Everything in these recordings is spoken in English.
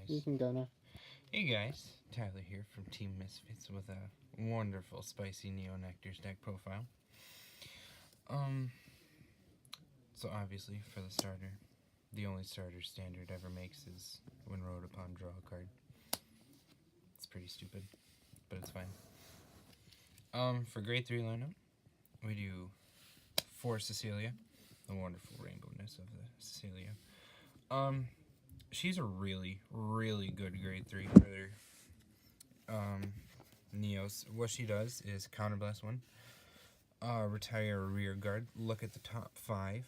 You can go now. Hey guys, Tyler here from Team Misfits with a wonderful spicy Nectar's deck profile. So obviously for the starter, the only starter standard ever makes is when wrote upon draw a card. It's pretty stupid, but it's fine. For grade 3 lineup, we do 4 Cecilia, the wonderful rainbowness of the Cecilia. She's a really, really good grade 3 for Neos. What she does is counterblast 1, retire a rear guard, look at the top 5,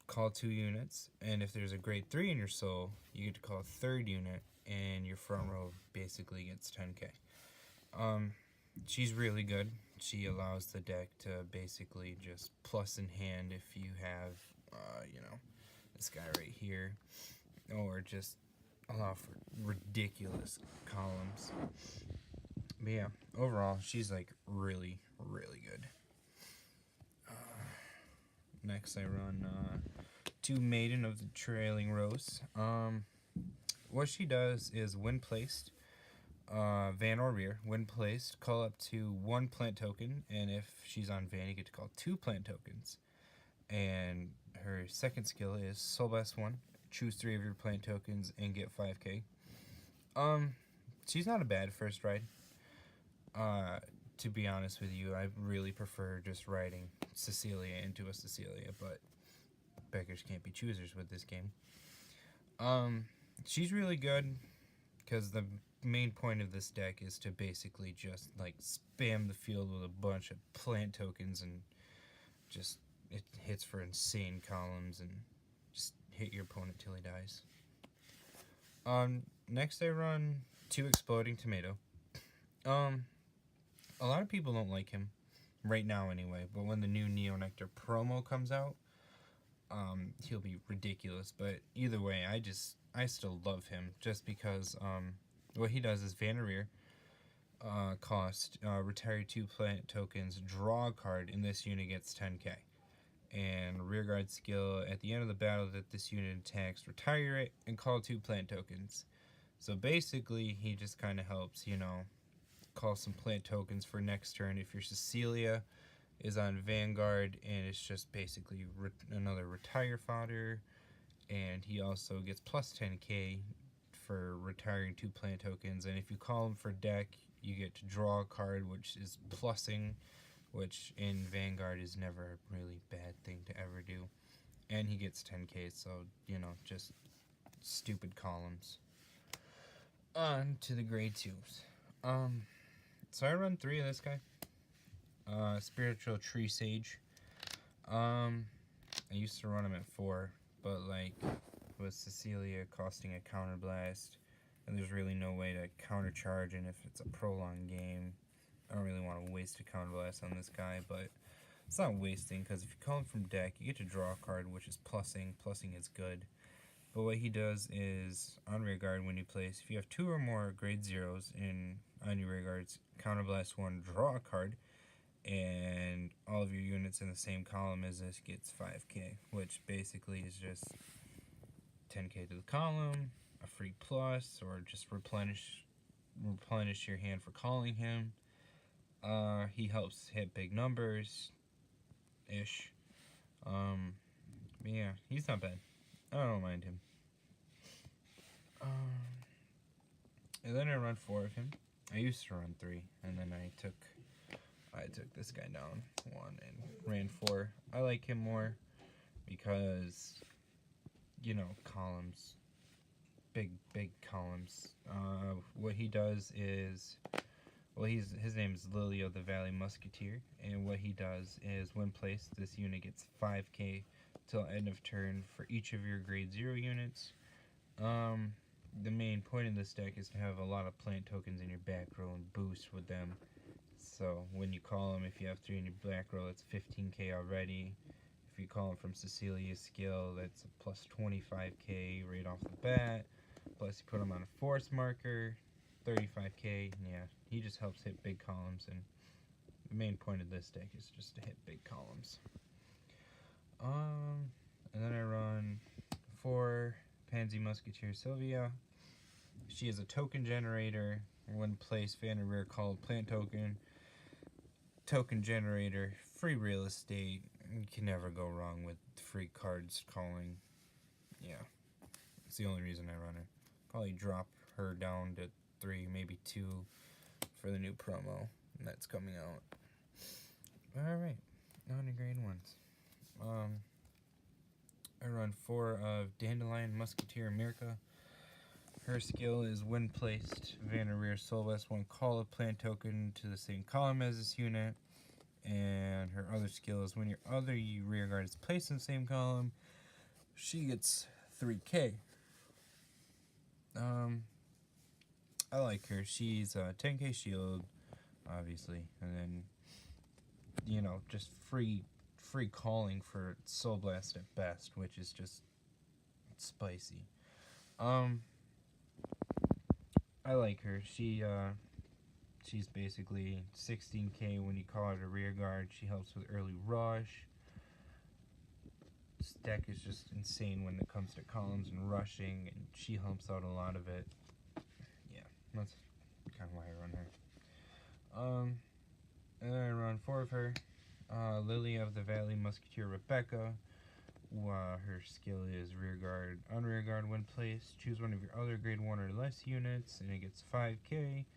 call 2 units, and if there's a grade 3 in your soul, you get to call a 3rd unit, and your front row basically gets 10k. She's really good. She allows the deck to basically just plus in hand if you have, this guy right here, or just allow for ridiculous columns. But yeah, overall, she's like really, really good. Next, I run 2 Maiden of the Trailing Rose. What she does is when placed, Van or rear, when placed, call up to 1 plant token, and if she's on Van, you get to call 2 plant tokens. And her second skill is Soul Blast 1, choose 3 of your plant tokens and get 5k. She's not a bad first ride. To be honest with you, I really prefer just riding Cecilia into a Cecilia, but beggars can't be choosers with this game. She's really good because the main point of this deck is to basically just like spam the field with a bunch of plant tokens and just it hits for insane columns and just hit your opponent till he dies. Next I run 2 Exploding Tomato. A lot of people don't like him right now anyway, but when the new Nectar promo comes out, he'll be ridiculous. But either way, I still love him just because what he does is Vanguard cost, retire 2 plant tokens, draw a card, and this unit gets 10k. And rearguard skill, at the end of the battle that this unit attacks, retire it and call 2 plant tokens. So basically, he just kind of helps, call some plant tokens for next turn. If your Cecilia is on Vanguard, and it's just basically another retire fodder, and he also gets plus 10k for retiring 2 plant tokens. And if you call him for deck, you get to draw a card, which is plussing, which in Vanguard is never a really bad thing to ever do. And he gets 10k, so, just stupid columns. On to the grade 2s. So I run 3 of this guy. Spiritual Tree Sage. I used to run him at 4, but like with Cecilia costing a counterblast, and there's really no way to countercharge, and if it's a prolonged game, I don't really want to waste a counterblast on this guy, but it's not wasting, because if you call him from deck, you get to draw a card, which is plussing. Plussing is good. But what he does is, on rear guard, when you place, if you have 2 or more grade 0s on your rear guards, counterblast 1, draw a card, and all of your units in the same column as this gets 5k, which basically is just 10k to the column, a free plus, or just replenish your hand for calling him. He helps hit big numbers ish. Yeah, he's not bad. I don't mind him. And then I run 4 of him. I used to run 3, and then I took this guy down 1 and ran 4. I like him more because, columns, big columns. What he does is, well, his name is Lily of the Valley Musketeer, and what he does is, when placed, this unit gets 5k till end of turn for each of your grade 0 units. The main point of this deck is to have a lot of plant tokens in your back row and boost with them. So when you call them, if you have 3 in your back row, that's 15k already. If you call them from Cecilia's skill, that's a plus 25k right off the bat. Plus you put them on a force marker, 35k. Yeah, he just helps hit big columns, and the main point of this deck is just to hit big columns. And then I run 4 Pansy Musketeer Sylvia. She is a token generator. When placed, fan and rear called plant token. Token generator, free real estate. You can never go wrong with free cards calling. Yeah, it's the only reason I run her. Probably drop her down to 3, maybe 2 for the new promo that's coming out. Alright, on to grade 1s. I run 4 of Dandelion Musketeer America. Her skill is when placed, van and rear soul blast 1, call a plant token to the same column as this unit. And her other skill is when your other rear guard is placed in the same column, she gets 3k. I like her. She's 10k shield, obviously, and then, you know, just free calling for soul blast at best, which is just spicy. I like her. She's basically 16k when you call her a rear guard. She helps with early rush. This deck is just insane when it comes to columns and rushing, and she helps out a lot of it. Yeah, that's kind of why I run her. And then I run 4 of her. Lily of the Valley Musketeer Rebecca. Her skill is rear guard, unrear guard when placed. Choose one of your other grade 1 or less units, and it gets 5k.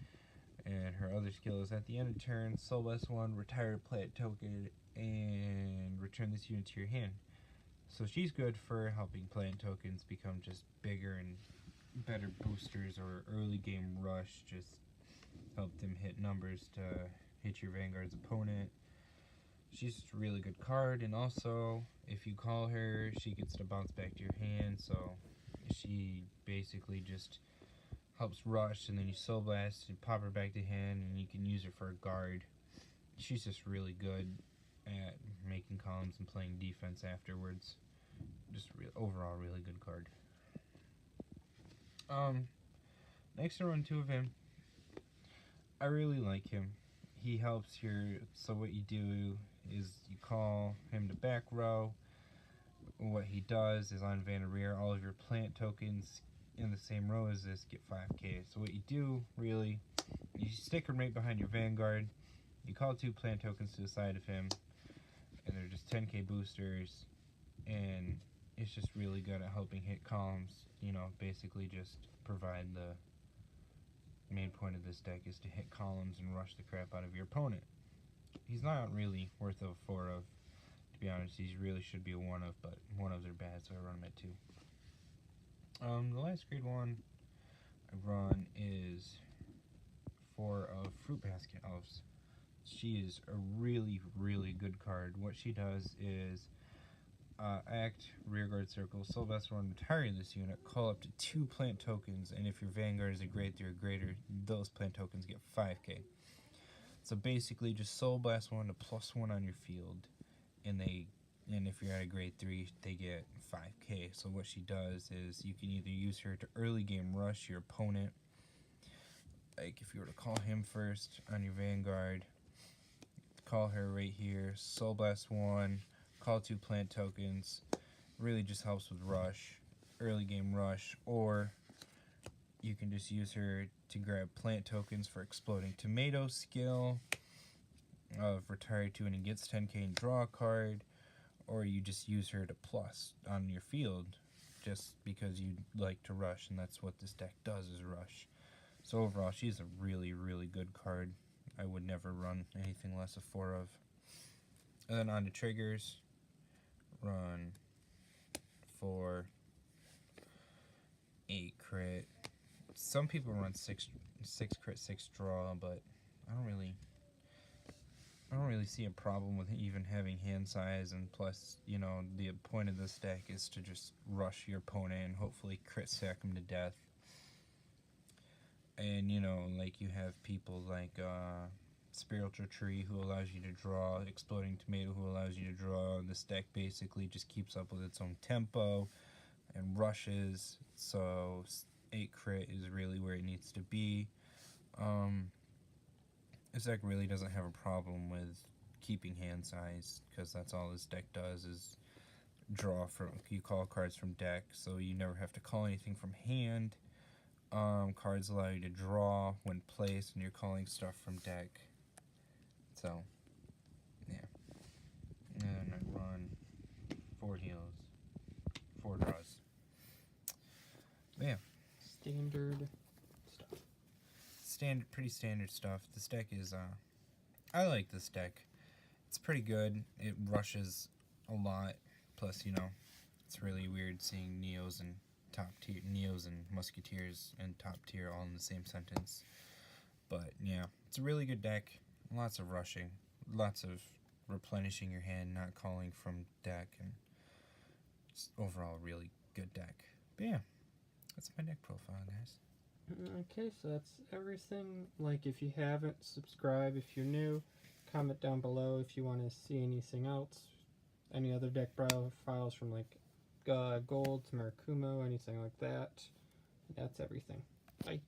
And her other skill is at the end of turn, soul blast 1, retire a plant token, and return this unit to your hand. So she's good for helping plant tokens become just bigger and better boosters, or early game rush, just help them hit numbers to hit your Vanguard's opponent. She's just a really good card, and also, if you call her, she gets to bounce back to your hand, so she basically just helps rush, and then you soul blast and pop her back to hand, and you can use her for a guard. She's just really good at making columns and playing defense afterwards. Just overall really good card. Next I run 2 of him. I really like him. He helps here. So what you do is you call him to back row. What he does is on van and rear, all of your plant tokens in the same row as this get 5k. So what you do, really, you stick him right behind your Vanguard. You call 2 plant tokens to the side of him, and they're just 10k boosters, and it's just really good at helping hit columns. You know, basically just provide the main point of this deck is to hit columns and rush the crap out of your opponent. He's not really worth a 4 of, to be honest. He really should be a 1 of, but 1 ofs are bad, so I run him at 2. The last grade 1 I run is 4 of Fruit Basket Elves. She is a really, really good card. What she does is act, rearguard circle, soul blast 1, retire this unit, call up to 2 plant tokens, and if your Vanguard is a grade 3 or greater, those plant tokens get 5k. So basically just soul blast 1 to +1 on your field, and if you're at a grade 3, they get 5k. So what she does is you can either use her to early game rush your opponent, like if you were to call him first on your Vanguard, call her right here, soul blast 1, call 2 plant tokens, really just helps with rush, early game rush, or you can just use her to grab plant tokens for exploding tomato skill of retire 2 and it gets 10k and draw a card, or you just use her to plus on your field just because you like to rush, and that's what this deck does, is rush. So overall, she's a really, really good card. I would never run anything less of 4 of. And then on to triggers. Run 4, 8 crit. Some people run 6 crit, 6 draw, but I don't really see a problem with even having hand size, and plus, you know, the point of this deck is to just rush your opponent and hopefully crit sack him to death. And, you know, like you have people like Spiritual Tree, who allows you to draw, Exploding Tomato, who allows you to draw. This deck basically just keeps up with its own tempo and rushes, so 8 crit is really where it needs to be. This deck really doesn't have a problem with keeping hand size, because that's all this deck does, is draw from, you call cards from deck, so you never have to call anything from hand. Cards allow you to draw when placed, and you're calling stuff from deck. So, yeah. And I run 4 heals, 4 draws. But yeah. Standard stuff. Pretty standard stuff. This deck is, I like this deck. It's pretty good. It rushes a lot. Plus, you know, it's really weird seeing Neos and Neos and Musketeers and top tier all in the same sentence. But yeah, it's a really good deck. Lots of rushing, lots of replenishing your hand, not calling from deck, and it's overall a really good deck. But yeah, that's my deck profile, guys. Okay, so that's everything. Like, if you haven't, subscribe. If you're new, comment down below if you want to see anything else. Any other deck profiles from like Gold to Murakumo, anything like that. That's everything. Bye.